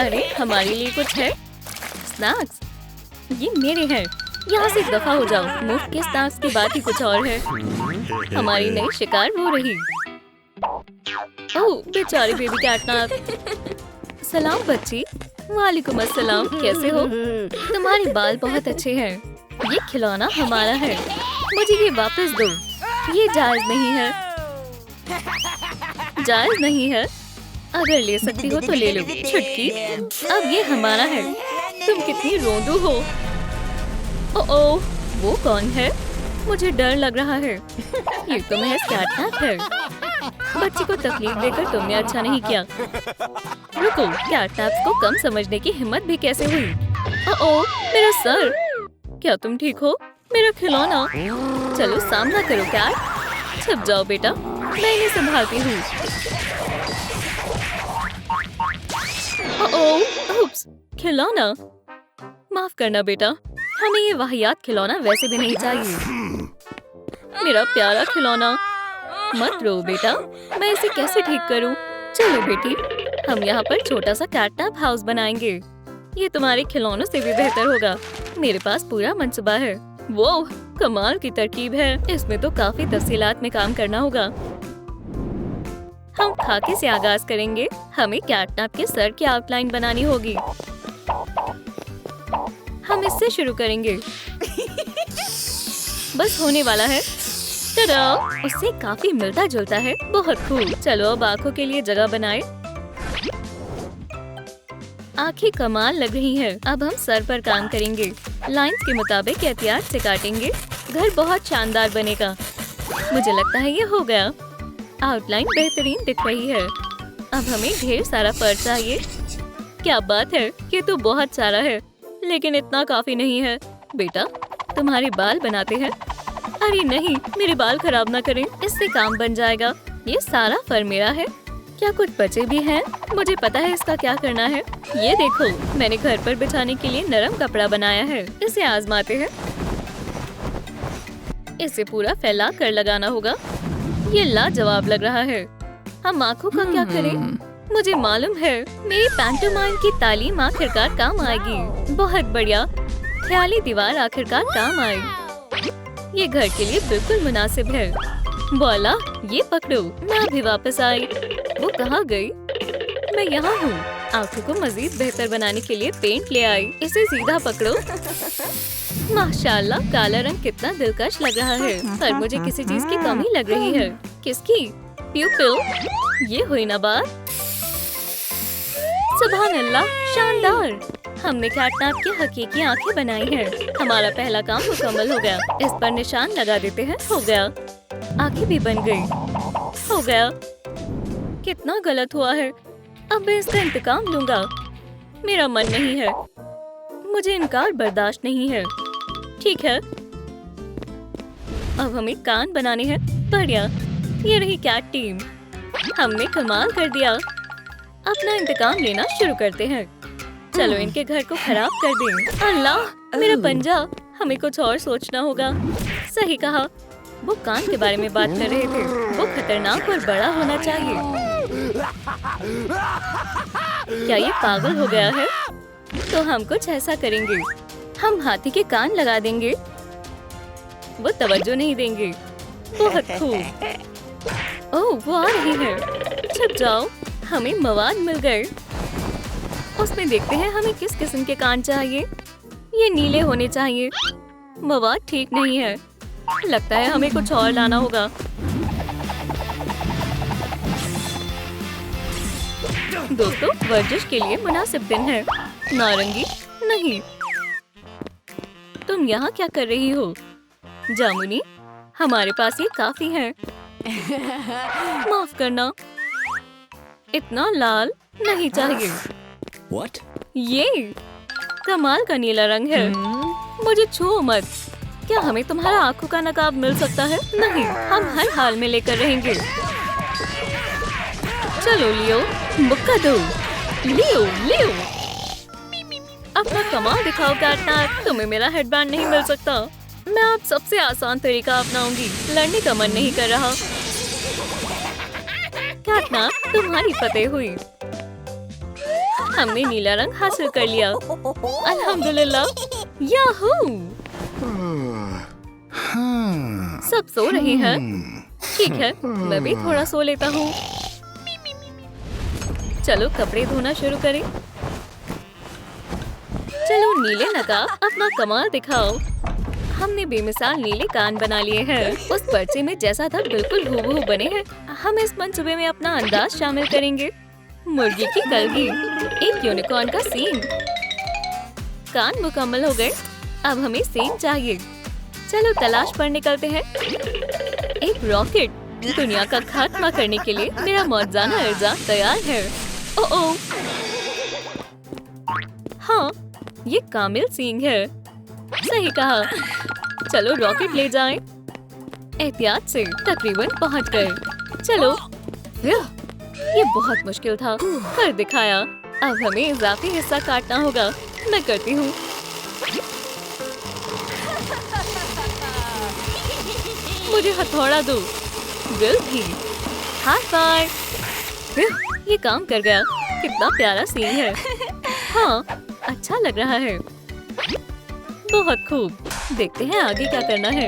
अरे हमारे लिए कुछ है? स्नैक्स? ये मेरे हैं। यहाँ से दफा हो जाओ। मुफ्त के स्नैक्स की बात ही कुछ और है। हमारी नई शिकार वो रही। ओह बेचारी बेबी कैटनैप। सलाम बच्ची। वालेकुम अस्सलाम, कैसे हो? तुम्हारे बाल बहुत अच्छे हैं। ये खिलौना हमारा है, मुझे ये वापस दो। ये जायज नहीं है। जायज नहीं है? अगर ले सकती हो तो ले लो छुटकी। अब ये हमारा है। तुम कितनी रोंदू हो। ओह, वो कौन है? मुझे डर लग रहा है। ये तो महज कैटनैप है। बच्ची को तकलीफ देकर तुमने अच्छा नहीं किया। रुको, कैटनैप को कम समझने की हिम्मत भी कैसे हुई? ओह, मेरा सर। क्या तुम ठीक हो? मेरा खिलौना। चलो सामना करो कैट। छिप जाओ बेटा, मैं इन्हें संभालती हूँ। ओह, उप्स, खिलौना। माफ करना बेटा, हमें ये वाहियात खिलौना वैसे भी नहीं चाहिए। मेरा प्यारा खिलौना। मत रो बेटा, मैं इसे कैसे ठीक करूं? चलो बेटी, हम यहाँ पर छोटा सा कैटनैप हाउस बनाएंगे। ये तुम्हारे खिलौनों से भी बेहतर होगा। मेरे पास पूरा मंसूबा है। वो कमाल की तरकीब है। इसमें तो काफी तफसीलात में काम करना होगा। हम खाके से आगाज करेंगे। हमें कैटनैप के सर की आउटलाइन बनानी होगी। हम इससे शुरू करेंगे। बस होने वाला है। टडा! उससे काफी मिलता जुलता है। बहुत खूब। चलो अब आँखों के लिए जगह बनाए। आँखें कमाल लग रही हैं। अब हम सर पर काम करेंगे। लाइंस के मुताबिक एहतियात से काटेंगे। घर बहुत शानदार बनेगा। मुझे लगता है ये हो गया। आउटलाइन बेहतरीन दिख रही है। अब हमें ढेर सारा फर चाहिए। क्या बात है, ये तो बहुत सारा है, लेकिन इतना काफी नहीं है। बेटा, तुम्हारे बाल बनाते हैं? अरे नहीं, मेरे बाल खराब ना करें, इससे काम बन जाएगा। ये सारा फर मेरा है। क्या कुछ बचे भी हैं? मुझे पता है इसका क्या करना है। ये देखो, मैंने घर पर बिछाने के लिए नरम कपड़ा बनाया है। इसे आजमाते हैं। इसे पूरा फैला कर लगाना होगा। ये लाजवाब लग रहा है। हम आँखों का क्या करें? मुझे मालूम है, मेरी पैंटोमाइम की तालीम आखिरकार काम आएगी। बहुत बढ़िया, ख्याली दीवार आखिरकार काम आई। ये घर के लिए बिल्कुल मुनासिब है। बोला, ये पकड़ो, मैं अभी वापस आई। वो कहाँ गई? मैं यहाँ हूँ। आँखों को मजीद बेहतर बनाने के लिए पेंट ले आई। इसे सीधा पकड़ो। माशाल्लाह, काला रंग कितना दिलकश लग रहा है। पर मुझे किसी चीज की कमी लग रही है। किसकी? प्यूपिल। ये हुई ना बात। सुभान अल्लाह, शानदार। हमने कैटनैप की हकीकी आंखें बनाई हैं। हमारा पहला काम मुकम्मल हो गया। इस पर निशान लगा देते हैं। हो गया। आंखें भी बन गई। हो गया। कितना गलत हुआ है। अब मैं इसका इंतकाम लूंगा। मेरा मन नहीं है। मुझे इनकार बर्दाश्त नहीं है। ठीक है, अब हमें कान बनाने हैं। बढ़िया, ये रही कैट टीम। हमने कमाल कर दिया। अपना इंतकाम लेना शुरू करते हैं। चलो इनके घर को खराब कर दें। अल्लाह, मेरा पंजा। हमें कुछ और सोचना होगा। सही कहा। वो कान के बारे में बात कर रहे थे। वो खतरनाक और बड़ा होना चाहिए। क्या ये पागल हो गया है? तो हम कुछ ऐसा करेंगे। हम हाथी के कान लगा देंगे। वो तवज्जो नहीं देंगे। बहुत खूब। ओह, वो आ रही है। छुप जाओ, हमें मवाद मिल गए। उसमें देखते हैं हमें किस किस्म के कान चाहिए। ये नीले होने चाहिए। मवाद ठीक नहीं है। लगता है हमें कुछ और लाना होगा। दोस्तों, वर्जिश के लिए मुनासिब दिन है। नारंगी नहीं। तुम यहाँ क्या कर रही हो? जामुनी, हमारे पास ये काफी है। माफ करना, इतना लाल नहीं चाहिए। What? ये कमाल का नीला रंग है। मुझे छुओ मत। क्या हमें तुम्हारा आंखों का नकाब मिल सकता है? नहीं, हम हर हाल में लेकर रहेंगे। चलो लियो, मुक्का दो। लियो, लियो। अपना कमाल दिखाओ कैटनैप। तुम्हें मेरा हेडबैंड नहीं मिल सकता। मैं अब सबसे आसान तरीका अपनाऊंगी। लड़ने का मन नहीं कर रहा। कैटनैप, तुम्हारी फतेह हुई। हमने नीला रंग हासिल कर लिया। अल्हम्दुलिल्लाह। याहू! सब सो रहे हैं। ठीक है, मैं भी थोड़ा सो लेता हूँ। चलो कपड़े धोना शुरू करें। चलो नीले नकाब अपना कमाल दिखाओ। हमने बेमिसाल नीले कान बना लिए हैं। उस पर्चे में जैसा था बिल्कुल हूबहू बने हैं। हम इस मंसूबे में अपना अंदाज शामिल करेंगे। मुर्गी की कलगी, एक यूनिकॉर्न का सींग। कान मुकम्मल हो गए। अब हमें सींग चाहिए। चलो तलाश पर निकलते हैं। एक रॉकेट। दुनिया का खात्मा करने के लिए मेरा मौजाना इर्जाद तैयार है। ओह, हाँ, ये कामिल सींग है। सही कहा। चलो रॉकेट ले जाएं। एहतियात से तकरीबन पहुंच गए। चलो। ये बहुत मुश्किल था, कर दिखाया। अब हमें इजाफी हिस्सा काटना होगा। मैं करती हूँ। मुझे हथौड़ा दो। दिल भी। High five. ये काम कर गया। कितना प्यारा सीन है। हाँ, अच्छा लग रहा है। बहुत खूब। देखते हैं आगे क्या करना है।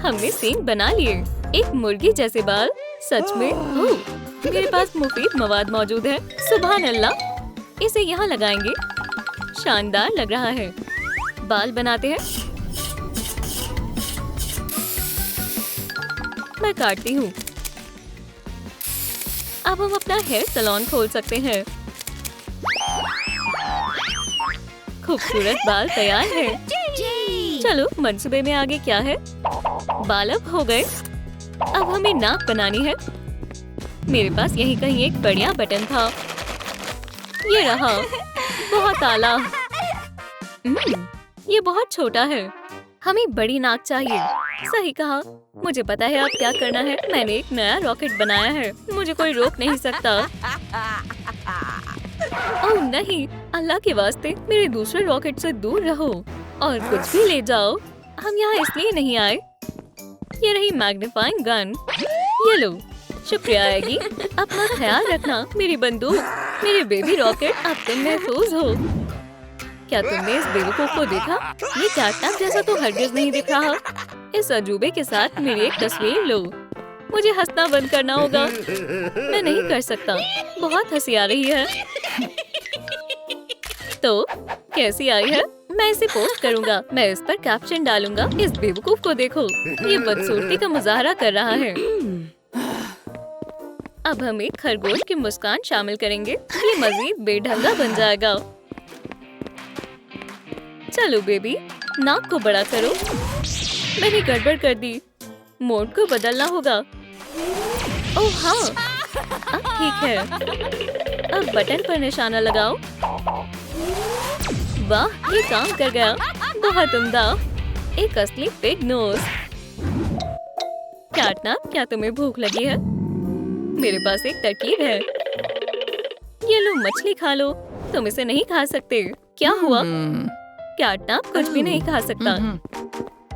हमने सींग बना लिए। एक मुर्गी जैसे बाल। सच में? ओह, मेरे पास मुफीद मवाद मौजूद है। सुभान अल्लाह। इसे यहाँ लगाएंगे। शानदार लग रहा है। बाल बनाते हैं। मैं काटती हूँ। अब हम अपना हेयर सैलून खोल सकते हैं। खूबसूरत बाल तैयार है। चलो मंसूबे में आगे क्या है। बाल अब हो गए। अब हमें नाक बनानी है। मेरे पास यहीं कहीं एक बढ़िया बटन था। ये रहा। बहुत आला। ये बहुत छोटा है। हमें बड़ी नाक चाहिए। सही कहा। मुझे पता है अब क्या करना है। मैंने एक नया रॉकेट बनाया है। मुझे कोई रोक नहीं सकता। ओह नहीं, अल्लाह के वास्ते मेरे दूसरे रॉकेट से दूर रहो और कुछ भी ले जाओ। हम यहाँ इसलिए नहीं आए। ये रही मैग्नीफाइंग गन। ये लो। शुक्रिया आएगी। अपना ख्याल रखना। मेरी बंदूक, मेरे बेबी रॉकेट, अब तुम महफूज हो। क्या तुमने इस बेवकूफ को देखा? ये कैटनैप जैसा तो हरगिज नहीं दिख रहा। इस अजूबे के साथ मेरी एक तस्वीर लो। मुझे हंसना बंद करना होगा। मैं नहीं कर सकता। बहुत हंसी आ रही है। तो कैसी आई है? मैं इसे पोस्ट करूंगा। मैं इस पर कैप्शन डालूंगा। इस बेवकूफ को देखो, ये बदसूरती का मुजाहरा कर रहा है। अब हम एक खरगोश की मुस्कान शामिल करेंगे। ये मजीद बेढंगा बन जाएगा। चलो बेबी, नाक को बड़ा करो। मैंने गड़बड़ कर दी। मोड को बदलना होगा। ओह हाँ, अब ठीक है। अब बटन पर निशाना लगाओ। वाह, ये काम कर गया। बहुत उम्दा। एक असली पिग नोज। कैटनैप, क्या तुम्हें भूख लगी है? मेरे पास एक तरकीब है। ये लो, मछली खा लो। तुम इसे नहीं खा सकते। क्या हुआ? कैटनैप कुछ भी नहीं खा सकता।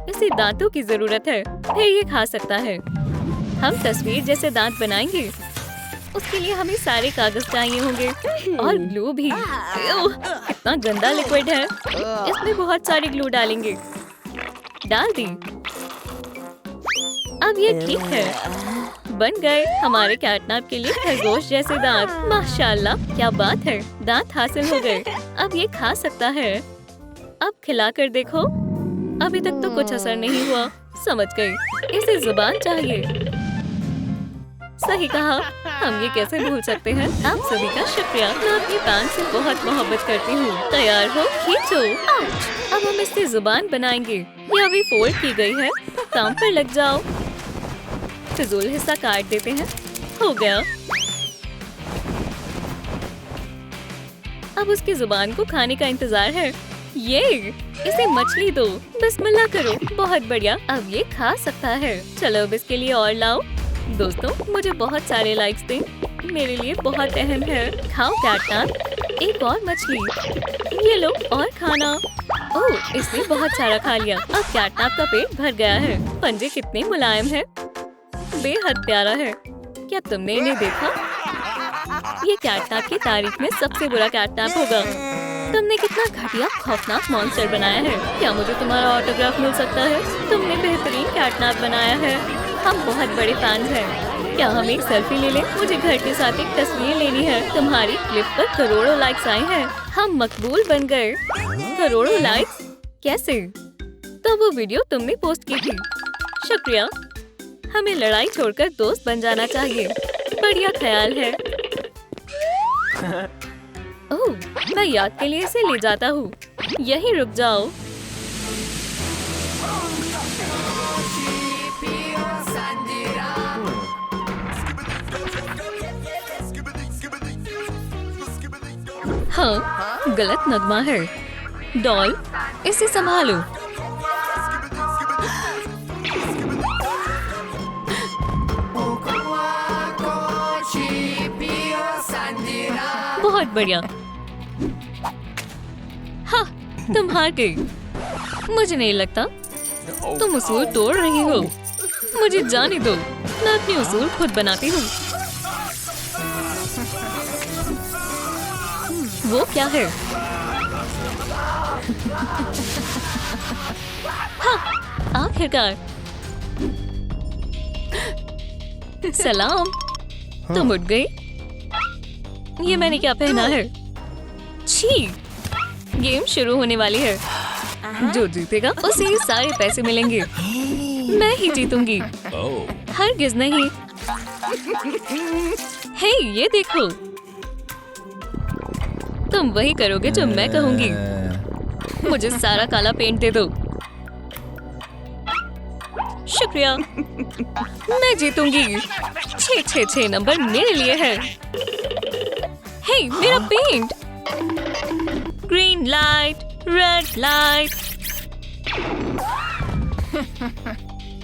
इसे दांतों की जरूरत है, फिर ये खा सकता है। हम तस्वीर जैसे दांत बनाएंगे। उसके लिए हमें सारे कागज चाहिए होंगे और ग्लू भी। कितना गंदा लिक्विड है। इसमें बहुत सारी ग्लू डालेंगे। डाल दी। अब ये ठीक है। बन गए हमारे कैटनैप के लिए खरगोश जैसे दांत। माशाल्लाह, क्या बात है। दांत हासिल हो गए। अब ये खा सकता है। अब खिलाकर देखो। अभी तक तो कुछ असर नहीं हुआ। समझ गई, इसे जुबान चाहिए। सही कहा। हम ये कैसे भूल सकते हैं। आप सभी का शुक्रिया। मैं अपनी पैंट से बहुत मोहब्बत करती हूँ। तैयार हो? खींचो। अब हम इससे जुबान बनाएंगे। ये अभी फोल्ड की गई है। काम पर लग जाओ। फिजूल हिस्सा काट देते हैं। हो गया। अब उसकी जुबान को खाने का इंतजार है। ये, इसे मछली दो। बिस्मिल्लाह करो। बहुत बढ़िया। अब ये खा सकता है। चलो अब इसके लिए और लाओ। दोस्तों, मुझे बहुत सारे लाइक्स दें। मेरे लिए बहुत अहम है। खाओ कैटनैप। एक और मछली। ये लो और खाना। ओह, इसने बहुत सारा खा लिया। अब कैटनैप का पेट भर गया है। पंजे कितने मुलायम हैं। बेहद प्यारा है। क्या तुमने इन्हें देखा? ये कैटनैप की तारीख में सबसे बुरा कैटनैप होगा। तुमने कितना घटिया खौफनाक मॉन्स्टर बनाया है। क्या मुझे तुम्हारा ऑटोग्राफ मिल सकता है? तुमने बेहतरीन कैटनैप बनाया है। हम बहुत बड़े फैंस हैं। क्या हम एक सेल्फी ले लें? मुझे घर के साथ एक तस्वीर लेनी है। तुम्हारी क्लिप पर करोड़ों लाइक्स आए हैं। हम मकबूल बन गए। करोड़ों लाइक्स? कैसे? तो वो वीडियो तुमने पोस्ट की थी। शुक्रिया। हमें लड़ाई छोड़कर दोस्त बन जाना चाहिए। बढ़िया ख्याल है। ओह, मैं याद के लिए इसे ले जाता हूँ। यहीं रुक जाओ। हाँ, गलत नगमा है। डॉल, इसे संभालो। बहुत बढ़िया। हाँ, तुम हार गई। मुझे नहीं लगता तुम उसूल तोड़ रही हो। मुझे जाने दो, मैं अपनी उसूल खुद बनाती हूँ। वो क्या है? हाँ, आखिरकार। सलाम। तुम उठ गई? ये मैंने क्या पहना है? छी! गेम शुरू होने वाली है। जो जीतेगा उसे ही सारे पैसे मिलेंगे। मैं ही जीतूंगी। हरगिज़ नहीं। हे, ये देखो। तुम वही करोगे जो मैं कहूंगी। मुझे सारा काला पेंट दे दो। शुक्रिया। मैं जीतूंगी। 666 नंबर मेरे लिए है। हे, मेरा paint. Green light, red light.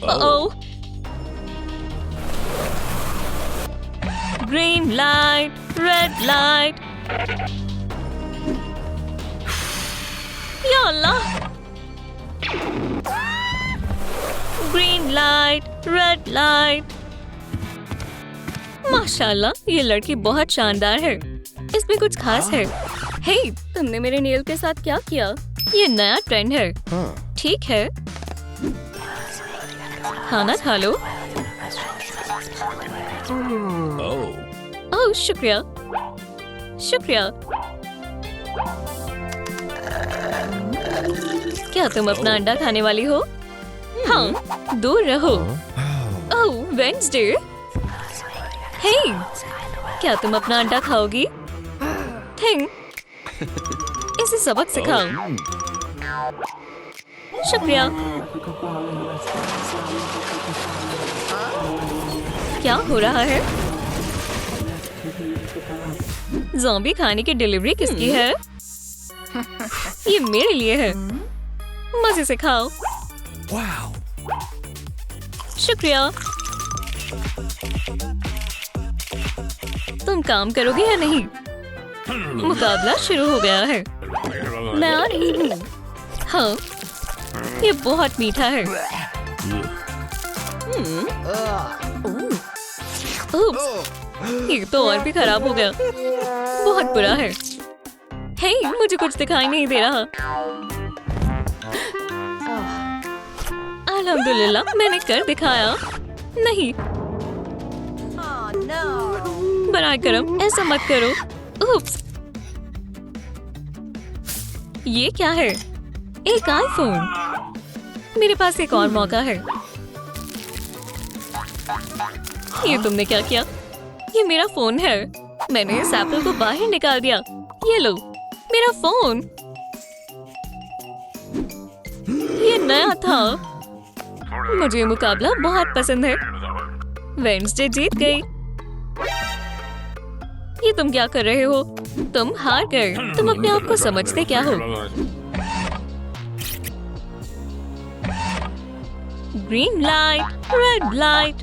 Oh, green light, red light. या Allah. Green light, red light. माशाल्लाह, ये लड़की बहुत शानदार है। इसमें कुछ खास है। हे, तुमने मेरे नेल के साथ क्या किया? ये नया ट्रेंड है। ठीक है, खाना खा लो। ओह, शुक्रिया। शुक्रिया। क्या तुम अपना अंडा खाने वाली हो? हाँ, दूर रहो। ओह, वेडनेसडे। हे, क्या तुम अपना अंडा खाओगी? थिंग, इसे सबक सिखाओ। शुक्रिया। क्या हो रहा है? ज़ॉम्बी खाने की डिलीवरी किसकी है? ये मेरे लिए है। मजे से खाओ। शुक्रिया। तुम काम करोगे या नहीं? मुकाबला शुरू हो गया है। मैं आ रही हूँ। हाँ, ये बहुत मीठा है। ये तो और भी खराब हो गया। बहुत बुरा है। हे, मुझे कुछ दिखाई नहीं दे रहा। अल्हम्दुलिल्लाह, मैंने कर दिखाया। नहीं, बराए करम, ऐसा मत करो। उप्स। ये क्या है? एक आईफोन। मेरे पास एक और मौका है। ये तुमने क्या किया? ये मेरा फोन है। मैंने इस एप्पल को बाहर निकाल दिया। ये लो, मेरा फोन। ये नया था। मुझे ये मुकाबला बहुत पसंद है। वेडनेसडे जीत गई। ये तुम क्या कर रहे हो? तुम हार गए। तुम अपने आप को समझते क्या हो? Green light, red light.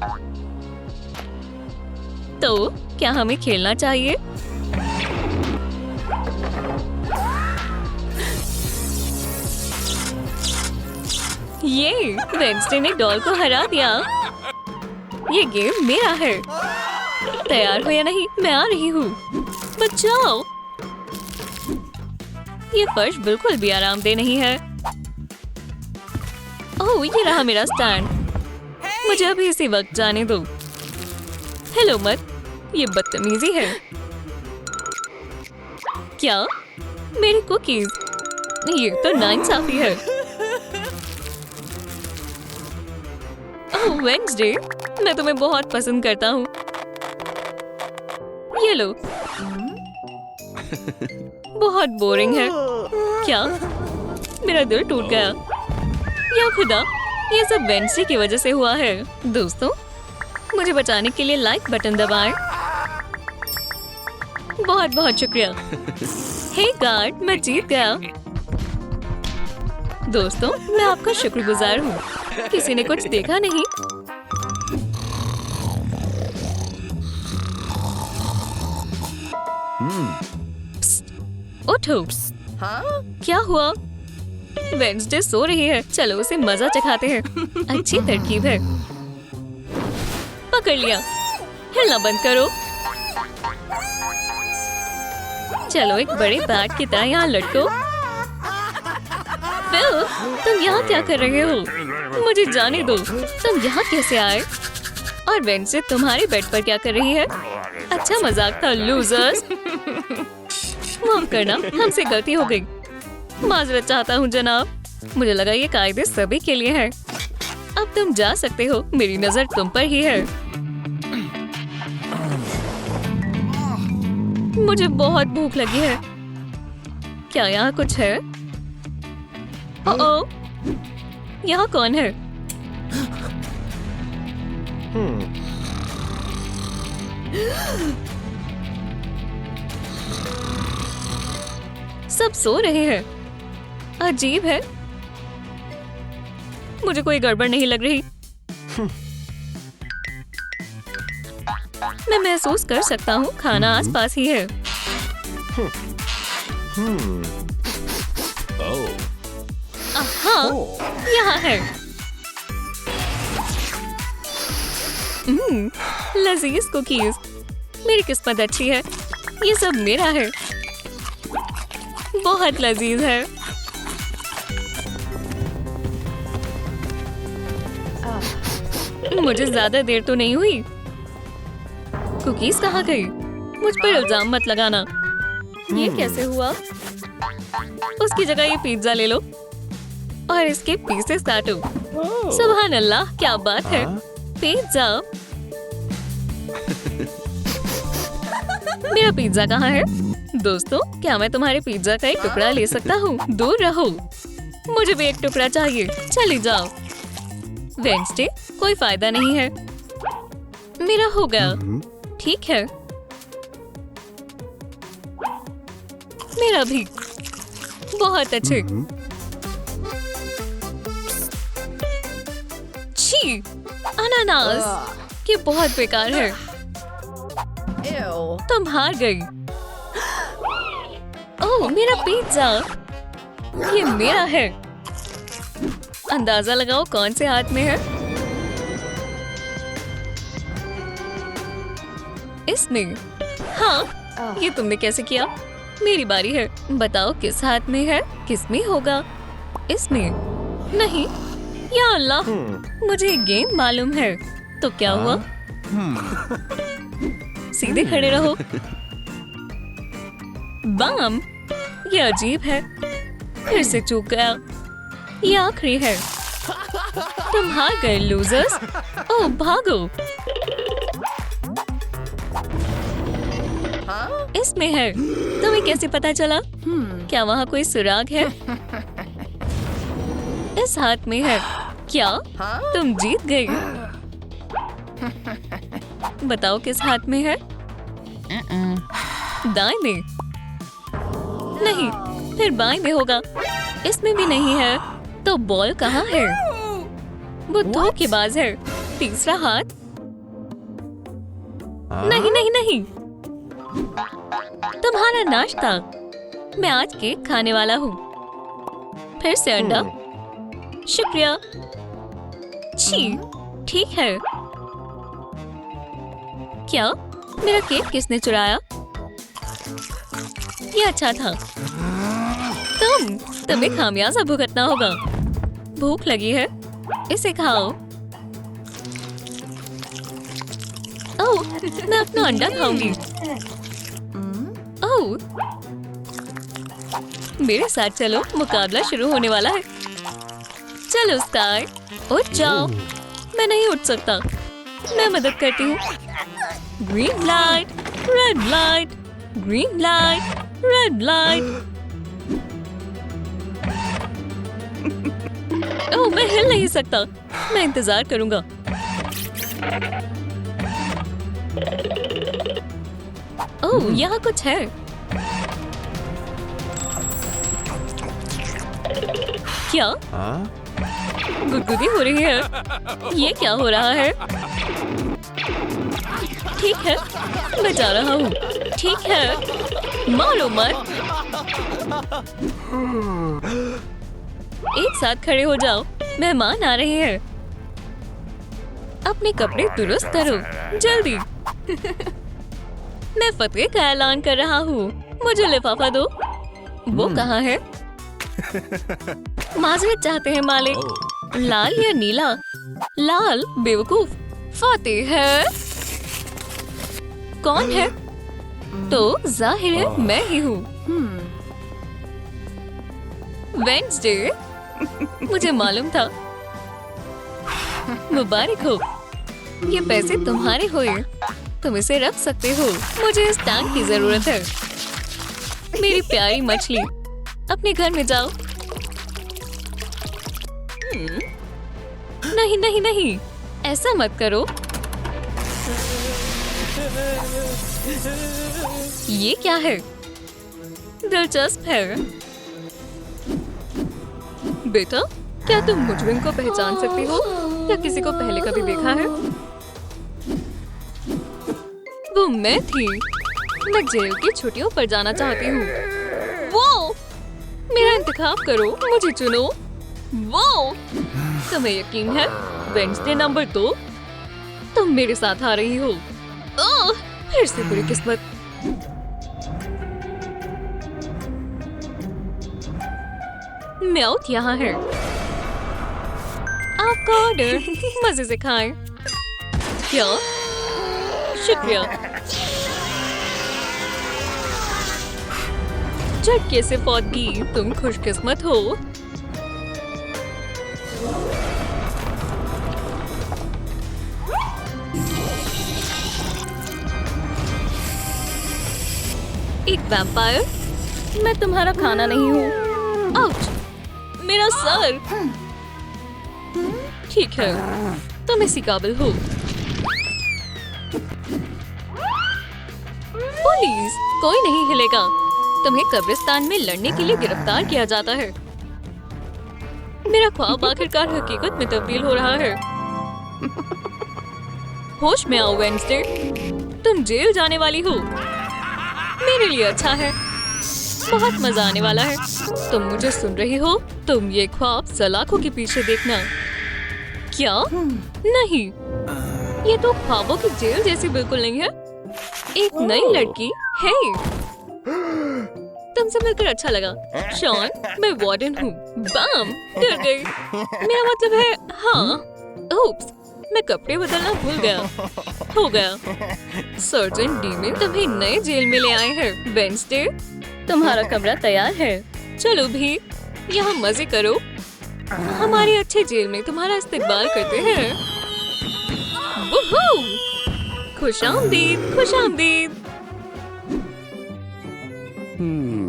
तो क्या हमें खेलना चाहिए? ये वेडनेसडे ने डॉल को हरा दिया। ये गेम मेरा है। तैयार हो या नहीं? मैं आ रही हूँ। बचाओ। ये फर्श बिल्कुल भी आरामदेह नहीं है। ओह, ये रहा मेरा स्टैंड। मुझे अभी इसी वक्त जाने दो। हेलो मत, ये बदतमीजी है। क्या? मेरी कुकीज? ये तो नाइंसाफी है। ओह वेडनेसडे, मैं तुम्हें बहुत पसंद करता हूँ। ये लो। बहुत बोरिंग है। क्या? मेरा दिल टूट गया। या खुदा, ये सब वेडनेसडे की वजह से हुआ है। दोस्तों, मुझे बचाने के लिए लाइक बटन दबाएं। बहुत बहुत शुक्रिया। हे गार्ड, मैं जीत गया। दोस्तों, मैं आपका शुक्रगुजार हूँ। किसी ने कुछ देखा नहीं? उठो। क्या हुआ? वेडनेसडे सो रही है। चलो उसे मजा चखाते हैं। अच्छी तरकीब है। पकड़ लिया। हिलना बंद करो। चलो एक बड़े बैट की तरह यहाँ लटको। फिल, तुम यहाँ क्या कर रहे हो? मुझे जाने दो। तुम यहाँ कैसे आए? और वेडनेसडे तुम्हारे बेड पर क्या कर रही है? अच्छा मजाक था, लूजर्स। माफ करना, हमसे गलती हो गई। माजरत चाहता हूँ जनाब। मुझे लगा ये कायदे सभी के लिए है। अब तुम जा सकते हो। मेरी नजर तुम पर ही है। मुझे बहुत भूख लगी है। क्या यहाँ कुछ है? ओह, यहाँ कौन है? सब सो रहे हैं। अजीब है। मुझे कोई गड़बड़ नहीं लग रही। मैं महसूस कर सकता हूँ खाना आसपास ही है। हाँ, यहाँ है। लजीज कुकीज। मेरी किस्मत अच्छी है। ये सब मेरा है। बहुत लजीज है। मुझे ज्यादा देर तो नहीं हुई। कुकीज कहाँ गई? मुझ पर इल्जाम मत लगाना। ये कैसे हुआ? उसकी जगह ये पिज्जा ले लो और इसके पीसेस काटो। सुभान अल्लाह, क्या बात है। पिज्जा। मेरा पिज्जा कहाँ है? दोस्तों, क्या मैं तुम्हारे पिज्जा का एक टुकड़ा ले सकता हूँ? दूर रहो। मुझे भी एक टुकड़ा चाहिए। चली जाओ। वेडनेसडे, कोई फायदा नहीं है। मेरा हो गया। ठीक है। मेरा भी। बहुत अच्छे। छी, अनानास। ये बहुत बेकार है। तुम हार गई। ओह, मेरा पिज्जा। ये मेरा है। अंदाजा लगाओ कौन से हाथ में है? इसमें। हाँ, ये तुमने कैसे किया? मेरी बारी है। बताओ किस हाथ में है? किस में होगा? इसमें। नहीं। या अल्लाह, मुझे गेम मालूम है। तो क्या हुआ? सीधे खड़े रहो। बम। ये अजीब है। फिर से चूक गया। ये आखिरी है। तुम हार गए लूजर्स। ओह, भागो। इसमें है। तुम्हें कैसे पता चला? क्या वहाँ कोई सुराग है? इस हाथ में है। क्या? तुम जीत गई। बताओ किस हाथ में है? दाएं में। नहीं, फिर बाएं में होगा। इसमें भी नहीं है। तो बॉल कहाँ है? वो धोखेबाज है। तीसरा हाथ। नहीं नहीं नहीं। तुम्हारा नाश्ता। मैं आज केक खाने वाला हूँ। फिर से अंडा। शुक्रिया। छी, ठीक है। क्या? मेरा केक किसने चुराया? ये अच्छा था। तुम्हें खामियाजा भुगतना होगा। भूख लगी है, इसे खाओ। ओह, मैं अपना अंडा खाऊंगी। ओह, मेरे साथ चलो, मुकाबला शुरू होने वाला है। चलो स्काई, उठ जाओ। मैं नहीं उठ सकता, मैं मदद करती हूँ। Green light, red light, green light, red light. Oh, मैं हिल नहीं सकता। मैं इंतजार करूंगा। ओह, यहाँ कुछ है। क्या गुदगुदी हो रही है? ये क्या हो रहा है? ठीक है, मैं जा रहा हूँ। ठीक है, मारो मत। एक साथ खड़े हो जाओ, मेहमान आ रहे हैं। अपने कपड़े दुरुस्त करो, जल्दी। मैं फतह का ऐलान कर रहा हूँ। मुझे लिफाफा दो। वो कहाँ है? माजरत चाहते हैं मालिक। लाल या नीला? लाल, बेवकूफ। फतेह है। कौन है? तो जाहिर है मैं ही हूँ। वेडनेसडे, मुझे मालूम था। मुबारक हो, ये पैसे तुम्हारे हुए। तुम इसे रख सकते हो। मुझे इस टैंक की जरूरत है। मेरी प्यारी मछली, अपने घर में जाओ। नहीं नहीं नहीं, ऐसा मत करो। ये क्या है? दिलचस्प है। बेटा, क्या तुम मुजरिम को पहचान सकती हो या किसी को पहले कभी देखा है? वो मैं थी। मैं जेल की छुट्टियों पर जाना चाहती हूँ। वो, मेरा इंतखाब करो, मुझे चुनो। वो, तुम्हें यकीन है? वेडनेसडे नंबर 2, तुम मेरे साथ आ रही हो। ओह, फिर से बुरी किस्मत। म्याउथ यहाँ है। आपका ऑर्डर। मजे से खाएं। क्या? शुक्रिया। झटके से फौतगी, तुम खुशकिस्मत हो। एक वैम्पायर? मैं तुम्हारा खाना नहीं हूँ। आउच! मेरा सर। ठीक है, तुम इसी काबिल हो। पुलिस, कोई नहीं हिलेगा। तुम्हें कब्रिस्तान में लड़ने के लिए गिरफ्तार किया जाता है। मेरा ख्वाब आखिरकार हकीकत में तब्दील हो रहा है। होश में आओ वेडनेसडे, तुम जेल जाने वाली हो। मेरे लिए अच्छा है, बहुत मजा आने वाला है। तुम मुझे सुन रही हो? तुम ये ख्वाब सलाखों के पीछे देखना। क्या? नहीं, ये तो ख्वाबों की जेल जैसी बिल्कुल नहीं है। एक नई लड़की है। तुमसे मिलकर अच्छा लगा शॉन। मैं वार्डन हूँ। बम, डर गई। मेरा मतलब है, हाँ। ओप्स, मैं कपड़े बदलना भूल गया। हो गया। सर्जन डीमन तुम्हें नए जेल में ले आए हैं। वेडनेसडे, तुम्हारा कमरा तैयार है। चलो भी, यहाँ मजे करो। हमारे अच्छे जेल में तुम्हारा इस्तेमाल करते हैं। वूहू! खुशामदीद, खुशामदीद।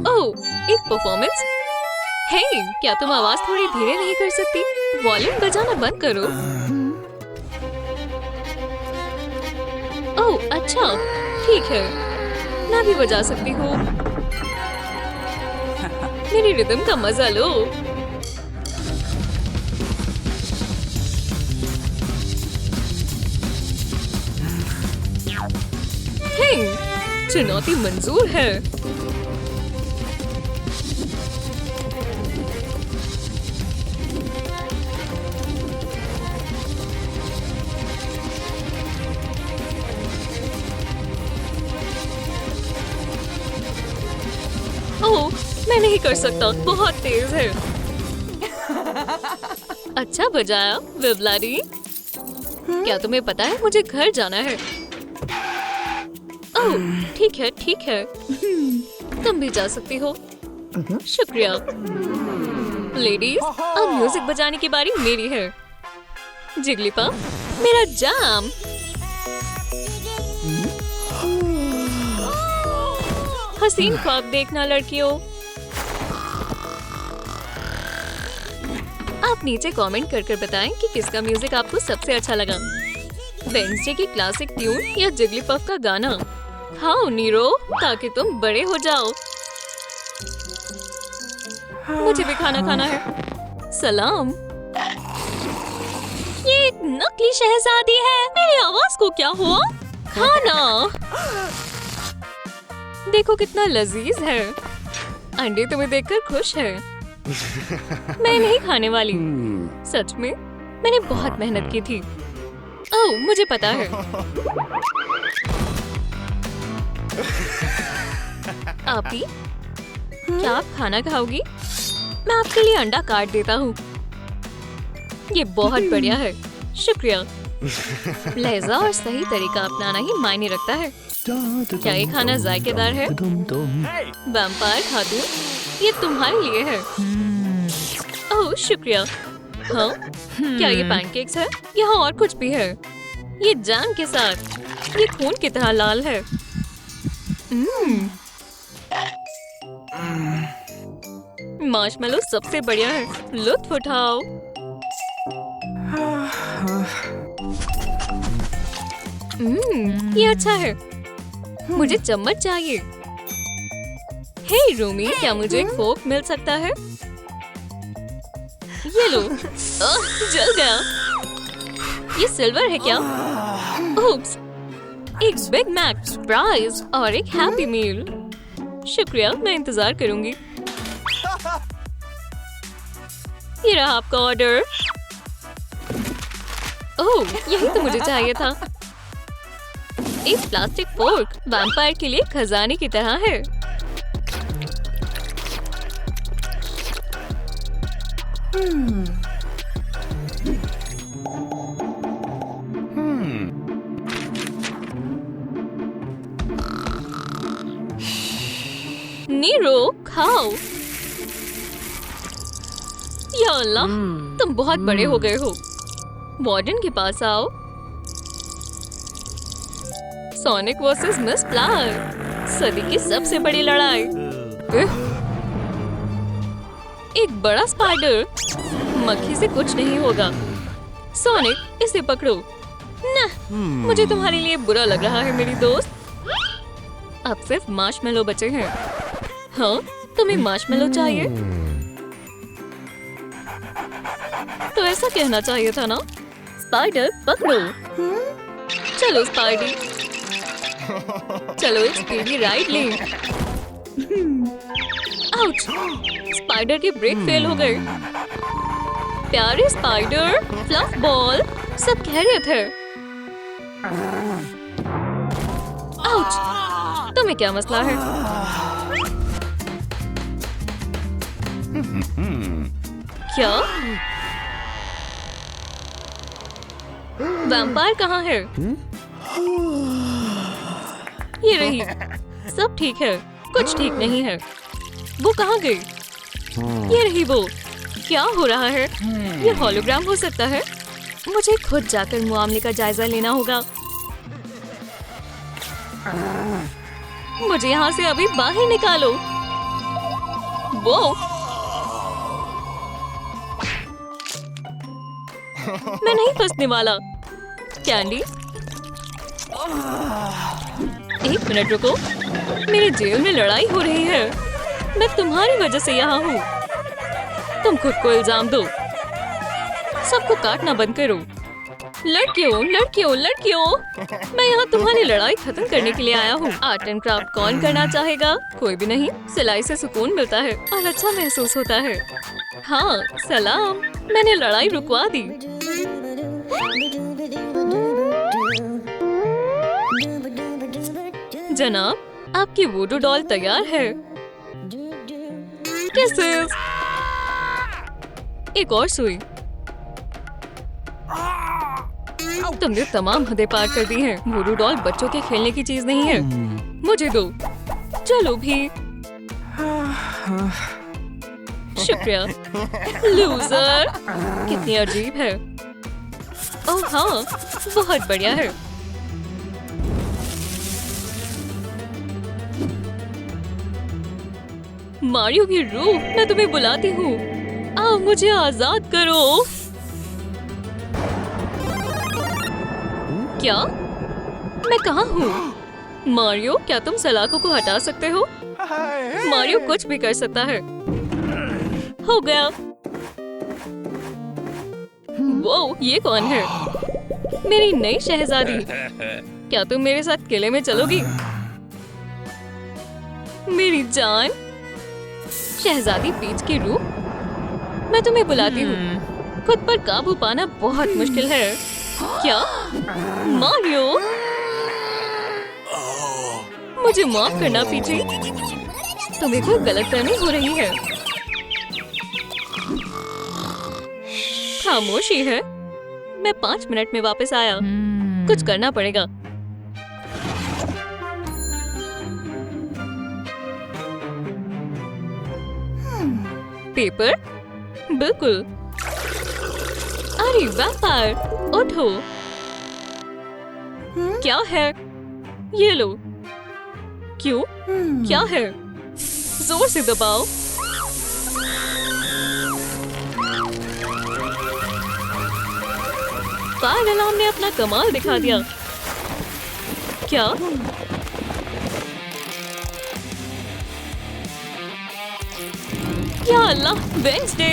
ओह, एक परफॉर्मेंस। हे, क्या तुम आवाज थोड़ी धीरे नहीं कर सकती? वॉल्यूम बजाना बंद करो। ओह, अच्छा, ठीक है। मैं भी बजा सकती हूँ। मेरी रिदम का मजा लो। हे, चुनौती मंजूर है। ओह, मैं नहीं कर सकता, बहुत तेज है। अच्छा बजाया विवलारी। क्या तुम्हें पता है मुझे घर जाना है? ओह, ठीक है ठीक है, तुम भी जा सकती हो। शुक्रिया। लेडीज, अब म्यूजिक बजाने की बारी मेरी है। जिगलीपॉप, मेरा जाम। हसीन ख्वाब देखना लड़कियों। आप नीचे कमेंट कर बताएं कि किसका म्यूजिक आपको सबसे अच्छा लगा। वेडनेसडे की क्लासिक ट्यून या जिगलीपॉप का गाना। खाओ नीरो ताकि तुम बड़े हो जाओ। मुझे भी खाना खाना है। सलाम। ये एक नकली शहजादी है। मेरी आवाज को क्या हुआ? खाना देखो कितना लजीज है। अंडे तुम्हें देखकर खुश है। मैं नहीं खाने वाली। सच में मैंने बहुत मेहनत की थी। ओह, मुझे पता है। आपी, क्या आप खाना खाओगी? मैं आपके लिए अंडा काट देता हूँ। ये बहुत बढ़िया है, शुक्रिया। लहजा और सही तरीका अपनाना ही मायने रखता है। क्या ये खाना जायकेदार है? वैम्पायर खातून, ये तुम्हारे लिए है। ओह शुक्रिया। हाँ, क्या ये पैनकेक्स है? यहाँ और कुछ भी है। ये जैम के साथ। ये खून की तरह लाल है। मार्शमेलो सबसे बढ़िया है, लुत्फ उठाओ। ये अच्छा है। मुझे चम्मच चाहिए। हे रूमी, क्या मुझे एक फोर्क मिल सकता है? ये लो। जल गया। ये सिल्वर है क्या? ओप्स, एक बिग मैक फ्राइज और एक हैप्पी मील। शुक्रिया, मैं इंतजार करूंगी। ये रहा आपका ऑर्डर। ओह, यही तो मुझे चाहिए था। एक प्लास्टिक फोर्क वैम्पायर के लिए खजाने की तरह है। नीरो, खाओ। या अल्लाह, तुम बहुत बड़े हो गए हो। वार्डन के पास आओ। सोनिक वर्सेस मिस फ्लावर, सदी की सबसे बड़ी लड़ाई। एक बड़ा स्पाइडर। मक्खी से कुछ नहीं होगा। सोनिक, इसे पकड़ो। न, मुझे तुम्हारे लिए बुरा लग रहा है मेरी दोस्त। अब सिर्फ मार्शमेलो बचे हैं। हाँ, तुम्हें मार्शमेलो चाहिए? तो ऐसा कहना चाहिए था ना। स्पाइडर पकड़ो। चलो स्पाइडी, चलो एक स्पीडी राइड लें। आउच! स्पाइडर के ब्रेक फेल हो गए। प्यारे स्पाइडर, फ्लफ बॉल, सब खैरियत है? आउच! तुम्हें क्या मसला है? क्या? वैम्पायर कहाँ है? ये रही। सब ठीक है, कुछ ठीक नहीं है। वो कहाँ गई? ये रही वो। क्या हो रहा है? ये होलोग्राम हो सकता है। मुझे खुद जाकर मामले का जायजा लेना होगा। मुझे यहाँ से अभी बाहर निकालो। वो मैं नहीं फंसने वाला। कैंडी, एक मिनट रुको। मेरे जेल में लड़ाई हो रही है। मैं तुम्हारी वजह से यहाँ हूँ। तुम खुद को इल्जाम दो। सबको काटना बंद करो। लड़कियों, लड़कियों, लड़कियों, मैं यहाँ तुम्हारी लड़ाई खत्म करने के लिए आया हूँ। आर्ट एंड क्राफ्ट कौन करना चाहेगा? कोई भी नहीं। सिलाई से सुकून मिलता है और अच्छा महसूस होता है। हाँ, सलाम। मैंने लड़ाई रुकवा दी। जनाब, आपकी वुडू डॉल तैयार है। kisses। एक और सुई। तुमने तमाम हदें पार कर दी हैं। वुडू डॉल बच्चों के खेलने की चीज नहीं है। मुझे दो। चलो भी। शुक्रिया। लूजर। कितनी अजीब है। ओह हाँ, बहुत बढ़िया है। मारियो भी रो, मैं तुम्हें बुलाती हूँ। आओ मुझे आजाद करो। क्या? मैं कहाँ हूँ? मारियो, क्या तुम सलाखों को हटा सकते हो? मारियो कुछ भी कर सकता है। हो गया। वो ये कौन है? मेरी नई शहजादी। क्या तुम मेरे साथ किले में चलोगी? मेरी जान। शहजादी पीच की रूह, मैं तुम्हें बुलाती हूँ। खुद पर काबू पाना बहुत मुश्किल है। क्या? मारियो, मुझे माफ करना पीछे। तुम्हें कोई गलतफहमी हो रही है। खामोशी है। मैं 5 मिनट में वापस आया। कुछ करना पड़ेगा। पेपर? बिल्कुल। अरे वैम्पायर, उठो। क्या है? ये लो। क्यों? क्या है? जोर से दबाओ। फायर अलार्म ने अपना कमाल दिखा दिया। क्या? या अल्लाह, वेडनेसडे।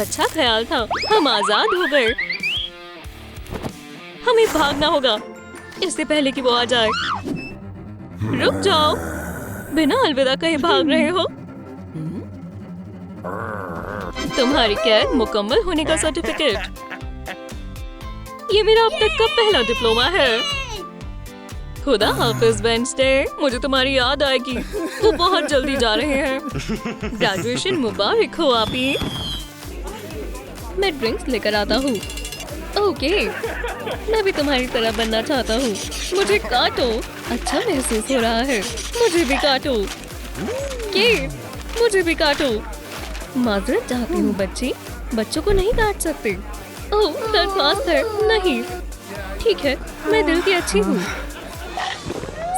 अच्छा ख्याल था। हम आजाद हो गए। हमें भागना होगा इससे पहले कि वो आ जाए। रुक जाओ, बिना अलविदा कहे भाग रहे हो। तुम्हारी कैद मुकम्मल होने का सर्टिफिकेट। ये मेरा अब तक का पहला डिप्लोमा है। खुदा हाफिज वेडनेसडे, मुझे तुम्हारी याद आएगी। वो बहुत जल्दी जा रहे हैं। ग्रेजुएशन मुबारक हो आपी। मैं ड्रिंक्स लेकर आता हूँ। ओके, मैं भी तुम्हारी तरह बनना चाहता हूँ। मुझे काटो। अच्छा महसूस हो रहा है। मुझे भी काटो। मुझे भी काटो। माजरत चाहती हूँ बच्ची, बच्चों को नहीं काट सकते। ओह, दरख्वास्त है। नहीं, ठीक है, मैं दिल की अच्छी हूँ।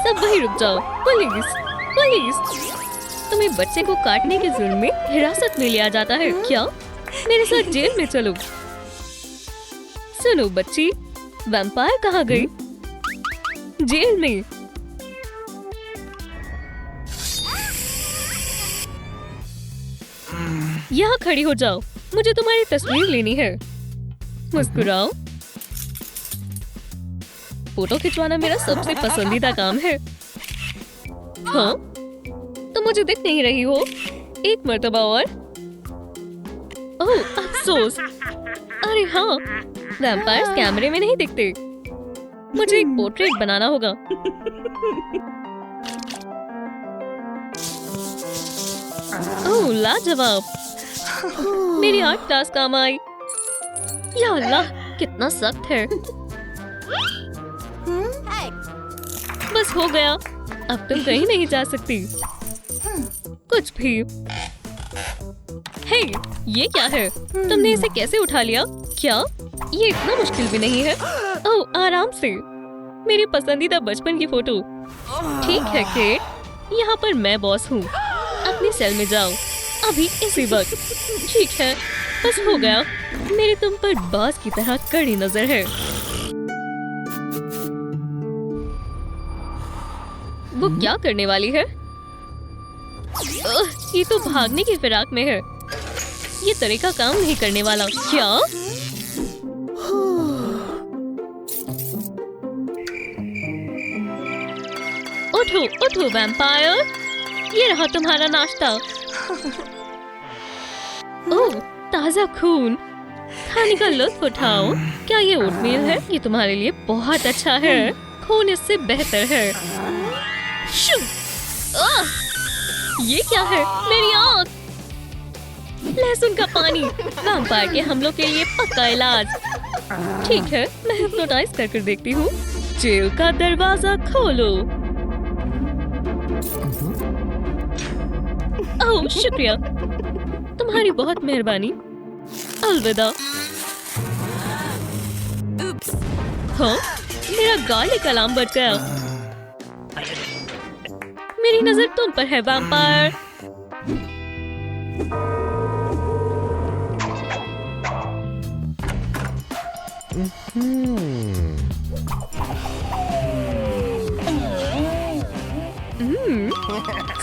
सब वहीं रुक जाओ। Police, police. तुम्हें बच्चे को काटने के जुर्म में हिरासत में लिया जाता है। क्या? मेरे साथ जेल में चलो। सुनो बच्ची, वैम्पायर कहाँ गई? जेल में। यहाँ खड़ी हो जाओ, मुझे तुम्हारी तस्वीर लेनी है। मुस्कुराओ। फोटो खिंचवाना मेरा सबसे पसंदीदा काम है। हाँ, तुम मुझे दिख नहीं रही हो। एक मर्तबा और। ओह, अफसोस। अरे हाँ, वैम्पायर्स कैमरे में नहीं दिखते। मुझे एक पोर्ट्रेट बनाना होगा। ओह, लाजवाब। मेरी आर्ट क्लास काम आई। या अल्लाह, कितना सख्त है। बस हो गया। अब तुम कहीं नहीं जा सकती। कुछ भी। हे, ये क्या है? तुमने इसे कैसे उठा लिया? क्या? ये इतना मुश्किल भी नहीं है। ओह, आराम से। मेरी पसंदीदा बचपन की फोटो। ठीक है केट, यहाँ पर मैं बॉस हूँ। अपनी सेल में जाओ अभी, इसी वक्त। ठीक है, बस हो गया। मेरी तुम पर बाज की तरह कड़ी नजर है। वो क्या करने वाली है? ये तो भागने की फिराक में है। ये तरीका काम नहीं करने वाला। क्या? उठो उठो वैम्पायर, ये रहा तुम्हारा नाश्ता। ओह, ताजा खून। खाने का लुत्फ उठाओ। क्या ये ओटमील है? ये तुम्हारे लिए बहुत अच्छा है। खून इससे बेहतर है। शू! ये क्या है? मेरी आँख! लहसुन का पानी वैम्पायर के हमलों के लिए पक्का इलाज। ठीक है, मैं हिप्नोटाइज कर देखती हूँ। जेल का दरवाजा खोलो। ओह शुक्रिया, तुम्हारी बहुत मेहरबानी। अलविदा। हाँ, मेरा गार्लिक अलार्म बज गया। मेरी नजर तुम पर है वैम्पायर।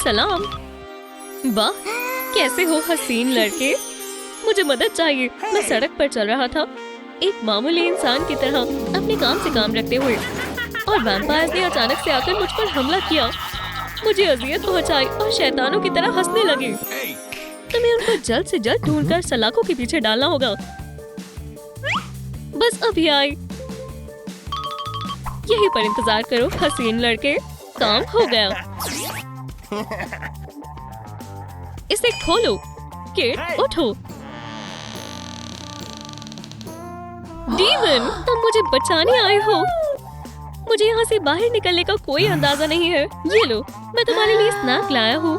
सलाम। वाह, कैसे हो हसीन लड़के? मुझे मदद चाहिए। मैं सड़क पर चल रहा था, एक मामूली इंसान की तरह अपने काम से काम रखते हुए, और वैम्पायर ने अचानक से आकर मुझ पर हमला किया, मुझे अजियत पहुंचाई और शैतानों की तरह हंसने लगे। तुम्हें उनको जल्द से जल्द ढूंढकर सलाखों के पीछे डालना होगा। बस अभी आई। यहीं पर इंतजार करो हसीन लड़के, काम हो गया। इसे खोलो। किड उठो। डीमन, तुम मुझे बचाने आए हो। मुझे यहाँ से बाहर निकलने का कोई अंदाजा नहीं है। ये लो, मैं तुम्हारे लिए स्नैक लाया हूँ।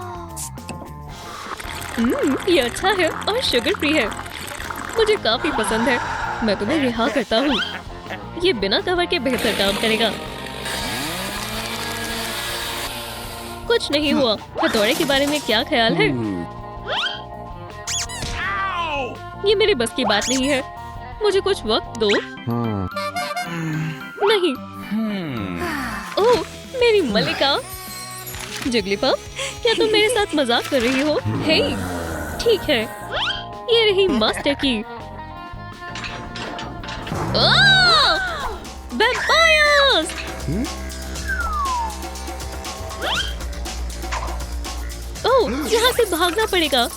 ये अच्छा है और शुगर फ्री है, मुझे काफी पसंद है। मैं तुम्हें रिहा करता हूँ। ये बिना कवर के बेहतर काम करेगा। कुछ नहीं हुआ। हथौड़े के बारे में क्या ख्याल है? ये मेरे बस की बात नहीं है। मुझे कुछ वक्त दो। नहीं। ओह, मेरी मलिका। जिगलीपफ, क्या तुम मेरे साथ मजाक कर रही हो? हे, ठीक है। ये रही मास्टर की। वैम्पायर्स! ओह, यहाँ से भागना पड़ेगा।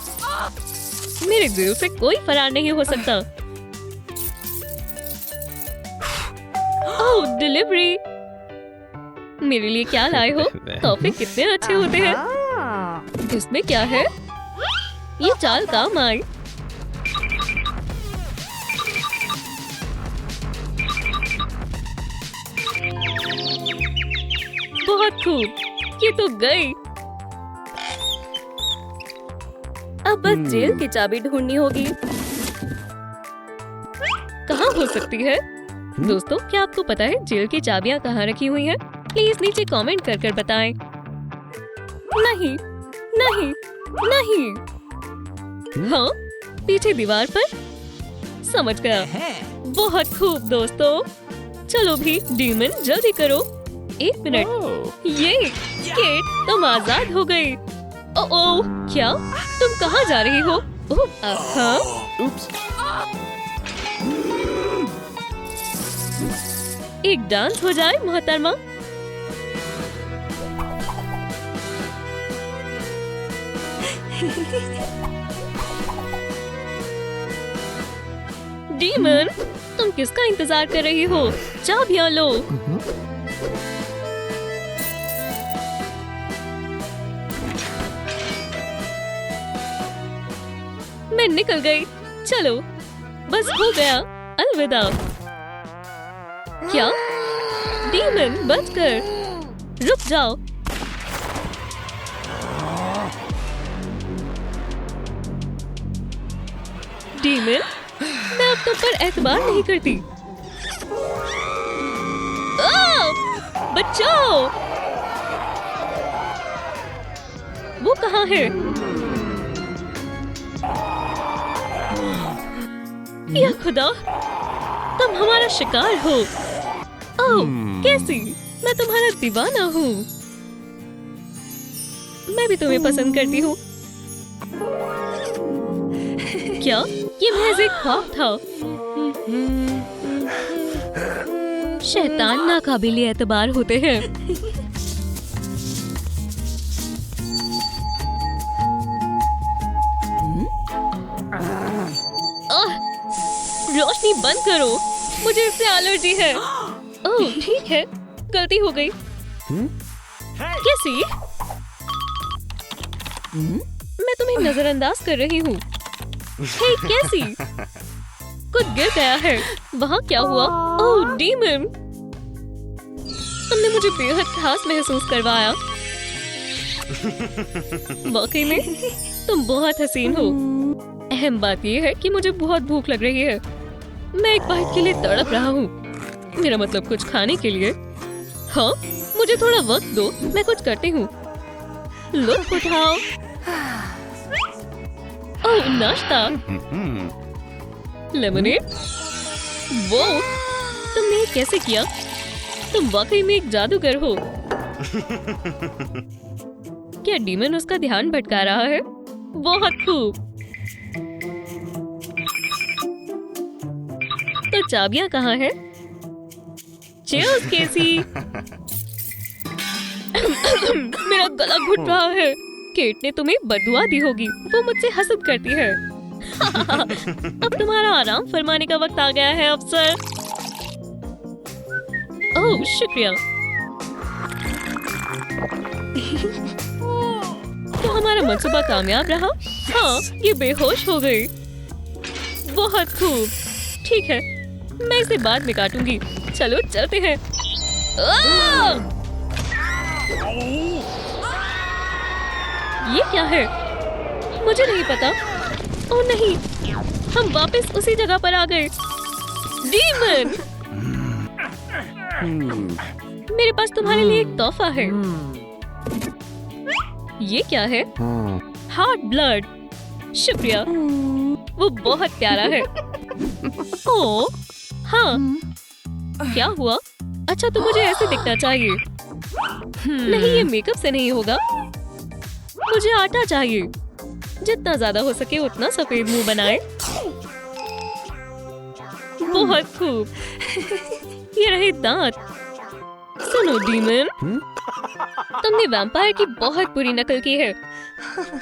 मेरे दिल से कोई फरार नहीं हो सकता। ओह, डिलीवरी। मेरे लिए क्या लाए हो? तोहफे कितने अच्छे होते हैं। इसमें क्या है? ये चाल काम आई। बहुत खूब, ये तो गई। अब बस जेल की चाबी ढूंढनी होगी। कहाँ हो सकती है? दोस्तों, क्या आपको पता है जेल की चाबियां कहाँ रखी हुई हैं? प्लीज नीचे कमेंट कर बताएं। नहीं, नहीं, नहीं। हाँ, पीछे दीवार पर। समझ गया। बहुत खूब दोस्तों। चलो भी, डीमन जल्दी करो। 1 मिनट। ये केट, तुम आजाद हो गई। ओह, क्या? तुम कहाँ जा रही हो? हाँ? एक डांस हो जाए मोहतरमा। डीमन, तुम किसका इंतजार कर रही हो? चाबियां लो। मैं निकल गई। चलो, बस हो गया। अलविदा। क्या? डीमन, बचकर। रुक जाओ। डीमन, मैं अब तुम पर एतबार नहीं करती। बचाओ! वो कहाँ है? या खुदा, तुम हमारा शिकार हो। ओह, कैसी? मैं तुम्हारा दीवाना हूँ। मैं भी तुम्हें पसंद करती हूँ। क्या? ये महज एक ख्वाब था। शैतान नाकाबिले एतबार होते हैं। रोशनी बंद करो, मुझे इससे एलर्जी है। ओह, ठीक है, गलती हो गई। कैसी? मैं तुम्हें नजरअंदाज कर रही हूँ। हे कैसी? कुछ गिर गया है। वहाँ क्या हुआ? ओह डीमन, तुमने मुझे बेहद खास महसूस करवाया। वाकई में तुम बहुत हसीन हो। अहम बात यह है कि मुझे बहुत भूख लग रही है। मैं एक बाइट के लिए तड़प रहा हूँ। मेरा मतलब कुछ खाने के लिए। हाँ, मुझे थोड़ा वक्त दो, मैं कुछ करती हूँ। लुत्फ उठाओ। ओह नाश्ता, लेमनेड। वो तुमने ये कैसे किया? तुम वाकई में एक जादूगर हो। क्या डीमन उसका ध्यान भटका रहा है? बहुत खूब। तो चाबियां कहाँ हैं? चीयर्स केसी। मेरा गला घुट रहा है। केट ने तुम्हें बददुआ दी होगी। वो मुझसे हसद करती है। अब तुम्हारा आराम फरमाने का वक्त आ गया है अफसर। ओह शुक्रिया। तो हमारा मंसूबा कामयाब रहा। हाँ, ये बेहोश हो गई। बहुत खूब। ठीक है, मैं इसे बाद में काटूंगी। चलो चलते हैं। ये क्या है? मुझे नहीं पता। ओह नहीं, हम वापस उसी जगह पर आ गए। डीमन, मेरे पास तुम्हारे लिए एक तोहफा है। ये क्या है? Heart blood. शुक्रिया, वो बहुत प्यारा है। ओह हाँ, क्या हुआ? अच्छा, तो मुझे ऐसे दिखना चाहिए। नहीं, ये मेकअप से नहीं होगा। मुझे आटा चाहिए। जितना ज्यादा हो सके उतना सफेद मुंह बनाए। बहुत खूब। ये रहे दांत। सुनो डीमन, तुमने वैम्पायर की बहुत बुरी नकल की है।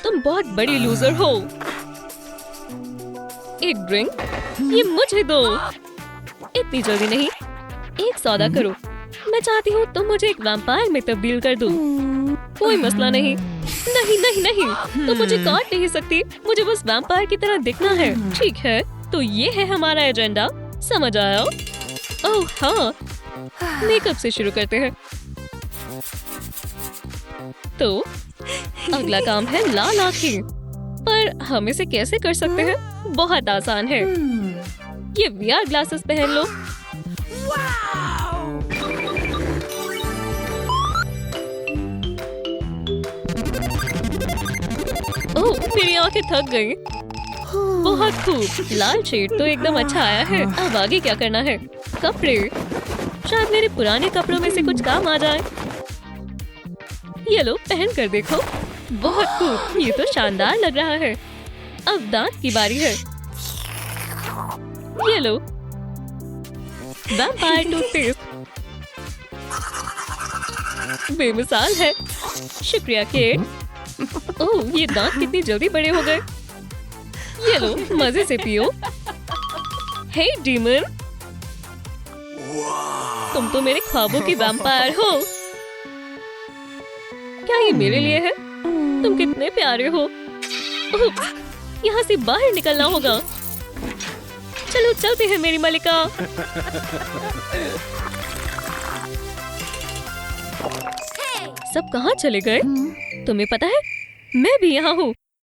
तुम बहुत बड़ी लूजर हो। एक ड्रिंक? ये मुझे दो। इतनी जल्दी नहीं। एक सौदा करो। मैं चाहती हूँ तुम मुझे एक वैम्पायर में तब्दील कर दो। कोई मसला नहीं। नहीं नहीं नहीं, तुम मुझे काट नहीं सकती। मुझे बस वैम्पायर की तरह दिखना है। ठीक है, तो ये है हमारा एजेंडा। समझ आया? ओह हाँ, मेकअप से शुरू करते हैं। तो अगला काम है लाल आँखें। पर हम इसे कैसे कर सकते हैं? बहुत आसान है। ये वीआर ग्लासेस पहन लो। ओह, मेरी आंखें थक गई। बहुत खूब। लाल शेड तो एकदम अच्छा आया है। अब आगे क्या करना है? कपड़े। शायद मेरे पुराने कपड़ों में से कुछ काम आ जाए। ये लो, पहन कर देखो। बहुत खूब, ये तो शानदार लग रहा है। अब दांत की बारी है। ये लो, वैम्पायर टूथपेस्ट। बेमिसाल है। शुक्रिया केट। ओह, ये दांत कितनी जल्दी बड़े हो गए। ये लो, मजे से पियो। हे डीमन, तुम तो मेरे ख्वाबों की वैम्पायर हो। क्या ये मेरे लिए है? तुम कितने प्यारे हो। यहाँ से बाहर निकलना होगा। चलो चलते हैं मेरी मलिका। सब कहाँ चले गए? तुम्हें पता है, मैं भी यहाँ हूँ।